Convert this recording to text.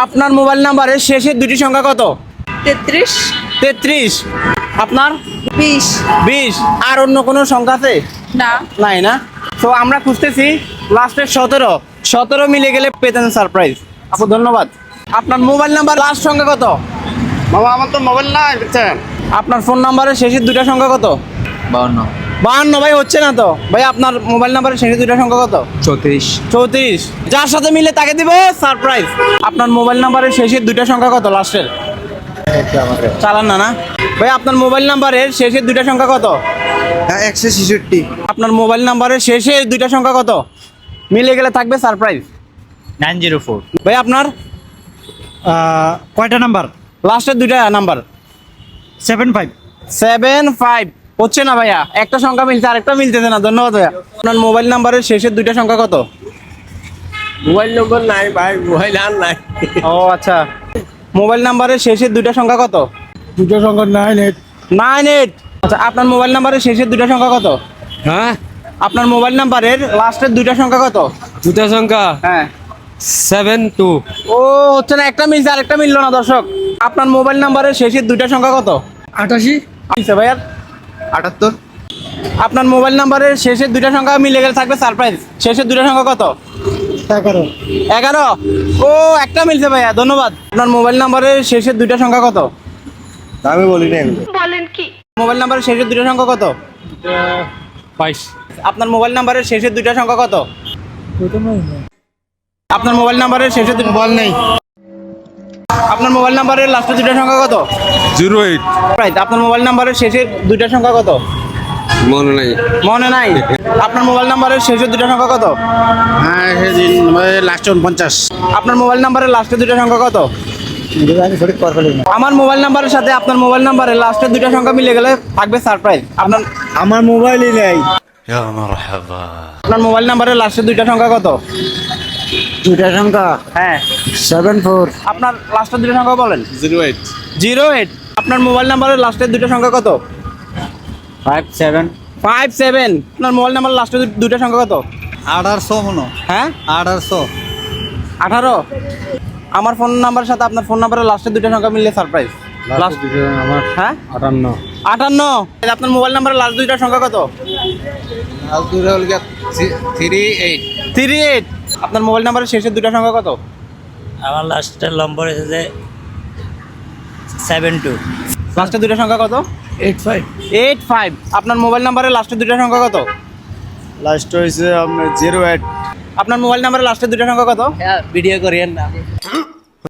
আপনার মোবাইল নাম্বারের শেষের দুটি সংখ্যা কত? 33 33। আপনার 20 20। আর অন্য কোনো সংখ্যা আছে? না নাই না। তো আমরা খুঁজতেছি লাস্টের 17। 17 মিলে গেলে পেতেন সারপ্রাইজ। আপু ধন্যবাদ। আপনার মোবাইল নাম্বার লাস্ট সংখ্যা কত? বাবা আমার তো মোবাইল নাই বুঝছেন। আপনার ফোন নাম্বারের শেষের দুটা সংখ্যা কত? 52 52 ভাই হচ্ছে না তো ভাই। আপনার মোবাইল নাম্বারের শেষের দুটা সংখ্যা কত? 34 34। যার সাথে মিলে তাকে দিব সারপ্রাইজ। আপনার মোবাইল নাম্বারের শেষের দুটা সংখ্যা কত লাস্টের? চালান না না ভাই। আপনার মোবাইল নাম্বারের শেষের দুটা সংখ্যা কত? 166। আপনার মোবাইল নাম্বারের শেষের দুইটা সংখ্যা কত? মিলে গেলে থাকবে সারপ্রাইজ। 904 ভাই আপনার কয়টা নাম্বার? লাস্টের দুইটা নাম্বার। 75। 75 হচ্ছে না ভাইয়া। একটা সংখ্যা মিলছে আরেকটা মিলতেছে না। ধন্যবাদ ভাইয়া। আপনার মোবাইল নাম্বারের শেষের দুইটা সংখ্যা কত? মোবাইল নম্বর নাই ভাই, মোবাইল আর নাই। ও আচ্ছা। মোবাইল নাম্বারের শেষের দুইটা সংখ্যা কত? দুটো সংখ্যা 98। 98। আচ্ছা আপনার মোবাইল নাম্বারের শেষের দুইটা সংখ্যা কত? হ্যাঁ, আপনার মোবাইল নাম্বারের লাস্টের দুইটা সংখ্যা কত? দুটো সংখ্যা হ্যাঁ। 72। ও হচ্ছে না, একটা মিলছে আরেকটা মিললো না দর্শক। আপনার মোবাইল নাম্বারের শেষের দুইটা সংখ্যা কত? 88। আচ্ছা ভাইয়া 78। আপনার মোবাইল নাম্বারের শেষের দুইটা সংখ্যা মিলে গেলে থাকবে সারপ্রাইজ। শেষের দুইটা সংখ্যা কত? 11। 11। ও একটা মিলছে ভাইয়া, ধন্যবাদ। আপনার মোবাইল নাম্বারের শেষের দুইটা সংখ্যা কত? আমি বলি না এগুলো। মোবাইল নাম্বারের শেষের দুইটা সংখ্যা কত? 22। আপনার মোবাইল নাম্বারের শেষের দুইটা সংখ্যা কত? আপনার মোবাইল নাম্বারের শেষের দুটো বল নেই। আপনার মোবাইল নাম্বারের লাস্টের দুইটা সংখ্যা কত? 08। রাইট। আপনার মোবাইল নাম্বারের শেষের দুইটা সংখ্যা কত? মনে নাই। মনে নাই। আপনার মোবাইল নাম্বারের শেষের দুইটা সংখ্যা কত? হ্যাঁ, সেদিন লাস্ট 49। আপনার মোবাইল নাম্বারের লাস্টের দুইটা সংখ্যা কত? আমি সঠিক পারবো না। আমার মোবাইল নাম্বারের সাথে আপনার মোবাইল নাম্বারের লাস্টের দুইটা সংখ্যা মিলে গেলে থাকবে সারপ্রাইজ। আপনার আমার মোবাইলই নেই। আপনার মোবাইল নাম্বারের লাস্টের দুইটা সংখ্যা কত? দুটা সংখ্যা হ্যাঁ। 74। আপনার লাস্টের দুইটা সংখ্যা বলেন। 08। 08। আপনার মোবাইল নাম্বারের লাস্টের দুইটা সংখ্যা কত? 57। 57। আপনার মোবাইল নাম্বারের লাস্টের দুইটা সংখ্যা কত? 1800 মনে। হ্যাঁ 1800। 18। আমার ফোন নাম্বারের সাথে আপনার ফোন নাম্বারের লাস্টের দুইটা সংখ্যা মিললে সারপ্রাইজ। লাস্ট আমার হ্যাঁ 58। 58। আপনার মোবাইল নাম্বারের লাস্ট দুইটা সংখ্যা কত? আর দুটো হল 38। 38। আপনার মোবাইল নাম্বারের শেষের দুইটা সংখ্যা কত? আমার লাস্টের নম্বর এসেছে 72 লাস্টের দুইটা সংখ্যা কত? 85। 85। আপনার মোবাইল নাম্বারের লাস্টের দুইটা সংখ্যা কত? লাস্ট হয়েছে আপনার 08। আপনার মোবাইল নাম্বারের লাস্টের দুইটা সংখ্যা কত? ভিডিও করিয়েন না